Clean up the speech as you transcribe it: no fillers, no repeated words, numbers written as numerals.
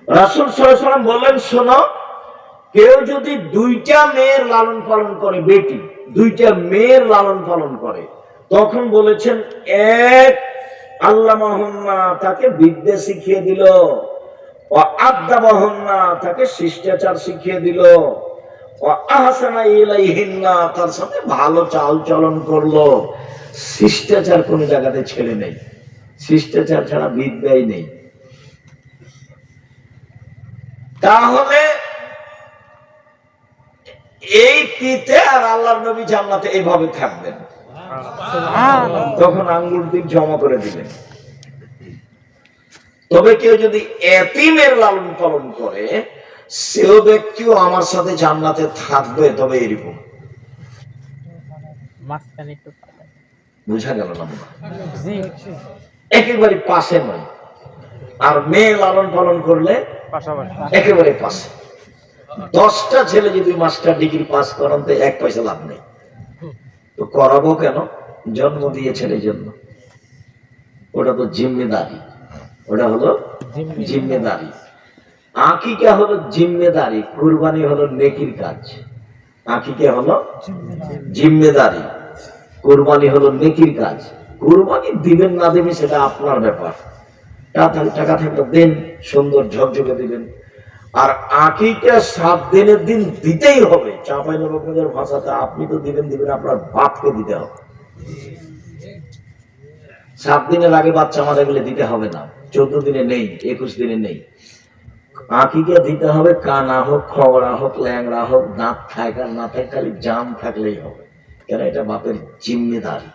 রাসূল সাল্লাল্লাহু আলাইহি ওয়াসাল্লাম বললেন, শোনো, কেউ যদি দুইটা মেয়ের লালন পালন করে, বেটি দুইটা মেয়ের লালন পালন করে, তখন বলেছেন এক আল্লামাহুন্না, তাকে বিদ্যা শিখিয়ে দিল, ও আদাবাহুন্না, তাকে শিষ্টাচার শিখিয়ে দিল, ও আহসানা ইলাইহিন্না, তার সাথে ভালো চাল চলন করলো। শিষ্টাচার কোন জায়গাতে ছেলে নেই, শিষ্টাচার ছাড়া বিদ্যাই নেই। তাহলে এই তিতে আর আল্লাহর নবী জান্নাতে এইভাবে থাকবেন। তখন আঙ্গুল দিক জমা করে দিলেন। তবে কেউ যদি এতিমের লালন পালন করে, সেও ব্যক্তিও আমার সাথে জান্নাতে থাকবে। তবে এরকম বুঝা গেল না? একেবারে পাশে নয়। আর মেয়ে লালন পালন করলে একেবারে পাশে। 10টা ছেলে যদি মাস্টার ডিগ্রি পাস করান, তো 1 পয়সা লাভ নেই। তো করাবো কেন? জন্ম দিয়েছেন এই জন্য। ওটা তো জিম্মেদারি, ওটা হলো জিম্মেদারি। আকিকা হলো জিম্মেদারি, কুরবানি হলো নেকির কাজ। আকিকা হলো জিম্মেদারি, কুরবানি হলো নেকির কাজ। কুরবানি দিবেন না দেবেন সেটা আপনার ব্যাপার। টাকা থাকলে দেন, সুন্দর ঝকঝকে দিবেন। আর আকিকা 7 দিনের দিন দিতেই হবে। চাঁপাইনবাবগঞ্জের ভাষাতে আপনি তো দিবেন, আপনার বাপকে দিতে হবে। 7 দিনের আগে বাচ্চা মারা গেলে দিতে হবে না, 14 দিনে নেই, 21 দিনে নেই। আকিকা দিতে হবে, কানা হোক, খবরা হোক, ল্যাংড়া হোক, দাঁত থাক আর না থাক, খালি জাম থাকলেই হবে। কেন? এটা বাপের জিম্মেদারি।